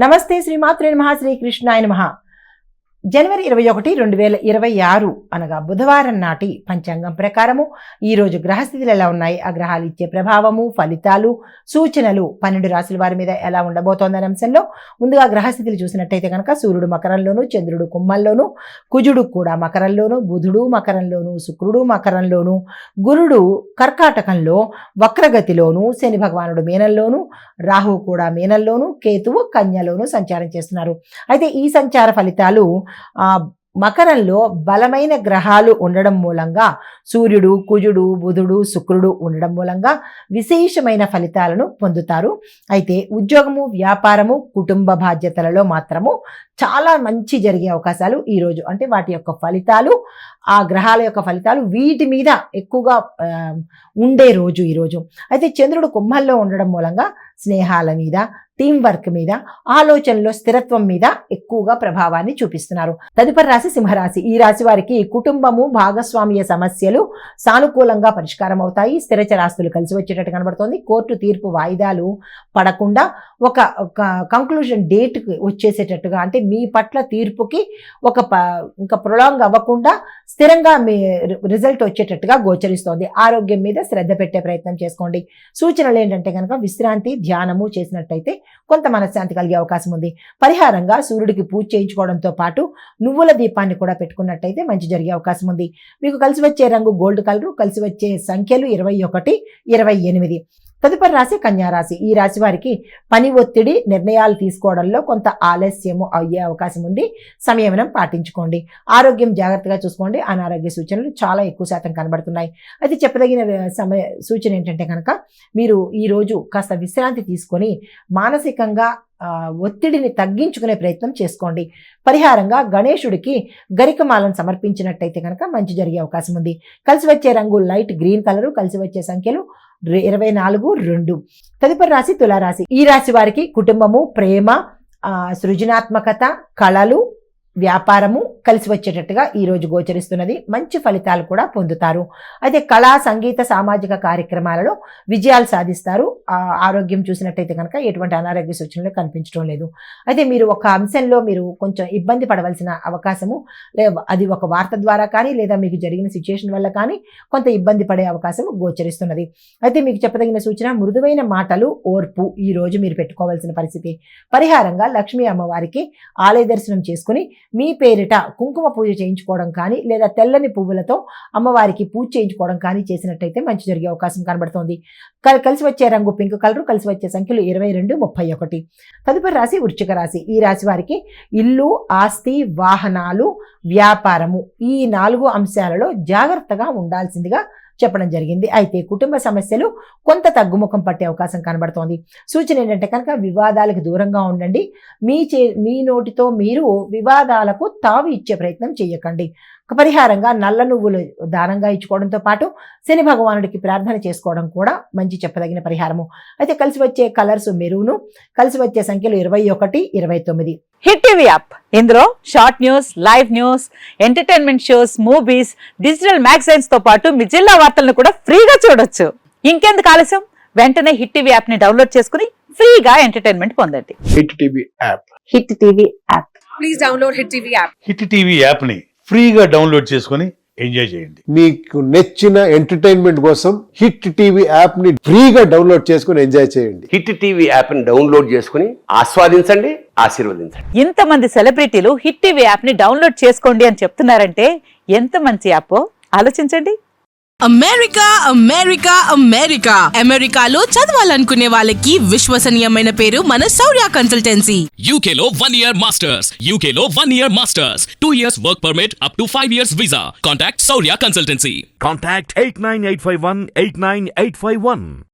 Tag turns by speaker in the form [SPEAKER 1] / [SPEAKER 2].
[SPEAKER 1] నమస్తే శ్రీమాత్రే నమః శ్రీకృష్ణాయ నమః. జనవరి 21, 2026 అనగా బుధవారం నాటి పంచాంగం ప్రకారము ఈరోజు గ్రహస్థితులు ఎలా ఉన్నాయి, ఆ గ్రహాలు ఇచ్చే ప్రభావము, ఫలితాలు, సూచనలు 12 రాశుల వారి మీద ఎలా ఉండబోతోందనే అంశంలో ముందుగా గ్రహస్థితులు చూసినట్టయితే కనుక సూర్యుడు మకరంలోను, చంద్రుడు కుంభంలోను, కుజుడు కూడా మకరంలోను, బుధుడు మకరంలోను, శుక్రుడు మకరంలోను, గురుడు కర్కాటకంలో వక్రగతిలోను, శని భగవానుడు మీనంలోను, రాహువు కూడా మీనంలోను, కేతువు కన్యలోను సంచారం చేస్తున్నారు. అయితే ఈ సంచార ఫలితాలు మకరంలో బలమైన గ్రహాలు ఉండడం మూలంగా సూర్యుడు, కుజుడు, బుధుడు, శుక్రుడు ఉండడం మూలంగా విశేషమైన ఫలితాలను పొందుతారు. అయితే ఉద్యోగము, వ్యాపారము, కుటుంబ బాధ్యతలలో మాత్రము చాలా మంచి జరిగే అవకాశాలు ఈరోజు, అంటే వాటి యొక్క ఫలితాలు, ఆ గ్రహాల యొక్క ఫలితాలు వీటి మీద ఎక్కువగా ఉండే రోజు ఈరోజు. అయితే చంద్రుడు కుంభంలో ఉండడం మూలంగా స్నేహాల మీద, టీం వర్క్ మీద, ఆలోచనలో స్థిరత్వం మీద ఎక్కువగా ప్రభావాన్ని చూపిస్తున్నారు. తదుపరి రాశి సింహరాశి. ఈ రాశి వారికి కుటుంబము, భాగస్వామ్య సమస్యలు సానుకూలంగా పరిష్కారం అవుతాయి. స్థిరచరాస్తులు కలిసి వచ్చేటట్టు కనబడుతోంది. కోర్టు తీర్పు వాయిదాలు పడకుండా ఒక కంక్లూజన్ డేట్ వచ్చేసేటట్టుగా, అంటే మీ పట్ల తీర్పుకి ఇంకా ప్రొలాంగ్ అవ్వకుండా స్థిరంగా మీ రిజల్ట్ వచ్చేటట్టుగా గోచరిస్తోంది. ఆరోగ్యం మీద శ్రద్ధ పెట్టే ప్రయత్నం చేసుకోండి. సూచనలు ఏంటంటే కనుక విశ్రాంతి, ధ్యానము చేసినట్టయితే కొంత మనశ్శాంతి కలిగే అవకాశం ఉంది. పరిహారంగా సూర్యుడికి పూజ చేయించుకోవడంతో పాటు నువ్వుల దీపాన్ని కూడా పెట్టుకున్నట్టయితే మంచి జరిగే అవకాశం ఉంది. మీకు కలిసి వచ్చే రంగు గోల్డ్ కలరు, కలిసి వచ్చే సంఖ్యలు 21, 28. తదుపరి రాశి కన్యారాశి. ఈ రాశి వారికి పని ఒత్తిడి, నిర్ణయాలు తీసుకోవడంలో కొంత ఆలస్యము అయ్యే అవకాశం ఉంది. సంయమనం పాటించుకోండి. ఆరోగ్యం జాగ్రత్తగా చూసుకోండి. అనారోగ్య సూచనలు చాలా ఎక్కువ శాతం కనబడుతున్నాయి. అయితే చెప్పదగిన సూచన ఏంటంటే కనుక మీరు ఈరోజు కాస్త విశ్రాంతి తీసుకొని మానసికంగా ఒత్తిడిని తగ్గించుకునే ప్రయత్నం చేసుకోండి. పరిహారంగా గణేశుడికి గరికమాలను సమర్పించినట్టయితే కనుక మంచి జరిగే అవకాశం ఉంది. కలిసి వచ్చే రంగు లైట్ గ్రీన్ కలరు, కలిసి వచ్చే సంఖ్యలు 24, 2. తదుపరి రాశి తులారాశి. ఈ రాశి వారికి కుటుంబము, ప్రేమ, సృజనాత్మకత, కళలు, వ్యాపారము కలిసి వచ్చేటట్టుగా ఈరోజు గోచరిస్తున్నది. మంచి ఫలితాలు కూడా పొందుతారు. అయితే కళా, సంగీత, సామాజిక కార్యక్రమాలలో విజయాలు సాధిస్తారు. ఆరోగ్యం చూసినట్టయితే కనుక ఎటువంటి అనారోగ్య సూచనలు కనిపించడం లేదు. అయితే మీరు ఒక అంశంలో మీరు కొంచెం ఇబ్బంది పడవలసిన అవకాశము, అది ఒక వార్త ద్వారా కానీ లేదా మీకు జరిగిన సిచ్యుయేషన్ వల్ల కానీ కొంత ఇబ్బంది పడే అవకాశం గోచరిస్తున్నది. అయితే మీకు చెప్పదగిన సూచన మృదువైన మాటలు, ఓర్పు ఈరోజు మీరు పెట్టుకోవాల్సిన పరిస్థితి. పరిహారంగా లక్ష్మీ అమ్మవారికి ఆలయ దర్శనం చేసుకుని మీ పేరిట కుంకుమ పూజ చేయించుకోవడం కానీ లేదా తెల్లని పువ్వులతో అమ్మవారికి పూజ చేయించుకోవడం కానీ చేసినట్టయితే మంచి జరిగే అవకాశం కనబడుతోంది. కలిసి వచ్చే రంగు పింక్ కలరు, కలిసి వచ్చే సంఖ్యలు 22, 31. తదుపరి రాశి వృశ్చిక రాశి. ఈ రాశి వారికి ఇల్లు, ఆస్తి, వాహనాలు, వ్యాపారము ఈ 4 అంశాలలో జాగ్రత్తగా ఉండాల్సిందిగా చెప్పడం జరిగింది. అయితే కుటుంబ సమస్యలు కొంత తగ్గుముఖం పట్టే అవకాశం కనబడుతోంది. సూచన ఏంటంటే కనుక వివాదాలకు దూరంగా ఉండండి. మీ నోటితో మీరు వివాదాలకు తావు ఇచ్చే ప్రయత్నం చేయకండి. పరిహారంగా నల్ల నువ్వులు దానంగా ఇచ్చుకోవడంతో పాటు శని భగవానుడికి ప్రార్థన చేసుకోవడం కూడా మంచి చెప్పదగిన పరిహారము. అయితే కలిసి వచ్చే కలర్స్ మెరూను, కలిసి వచ్చే సంఖ్యలు 21, 29.
[SPEAKER 2] హిట్ టీవీ యాప్, ఇందులో short news, live news, entertainment shows, movies, digital magazines తో పాటు మీ జిల్లా వార్తలను కూడా ఫ్రీగా చూడొచ్చు. ఇంకెందుకు ఆలస్యం, వెంటనే హిట్ టీవీ యాప్ ని డౌన్లోడ్ చేసుకుని ఫ్రీగా ఎంటర్టైన్మెంట్ పొందండి.
[SPEAKER 3] Hit TV app.
[SPEAKER 2] Hit TV app.
[SPEAKER 4] Please download hit TV app.
[SPEAKER 5] Hit TV app ని ఫ్రీగా డౌన్లోడ్ చేసుకుని ఎంజాయ్ చేయండి.
[SPEAKER 3] మీకు నచ్చిన ఎంటర్టైన్మెంట్ కోసం హిట్ టీవీ యాప్ ని ఫ్రీగా డౌన్లోడ్ చేసుకుని ఎంజాయ్ చేయండి.
[SPEAKER 6] హిట్ టీవీ యాప్ ని డౌన్లోడ్ చేసుకుని ఆస్వాదించండి, ఆశీర్వదించండి.
[SPEAKER 2] ఇంతమంది సెలబ్రిటీలు హిట్ టీవీ యాప్ ని డౌన్లోడ్ చేసుకోండి అని చెప్తున్నారంటే ఎంత మంచి యాప్ ఆలోచించండి.
[SPEAKER 7] అమెరికా అమెరికాలో చదవాలనుకునే వాళ్ళకి విశ్వసనీయమైన పేరు మన శౌర్య కన్సల్టెన్సీ.
[SPEAKER 8] UK లో 1 year masters. 2 years work permit up to 5 years visa. Contact Saurya Consultancy.
[SPEAKER 9] Contact 89851 89851.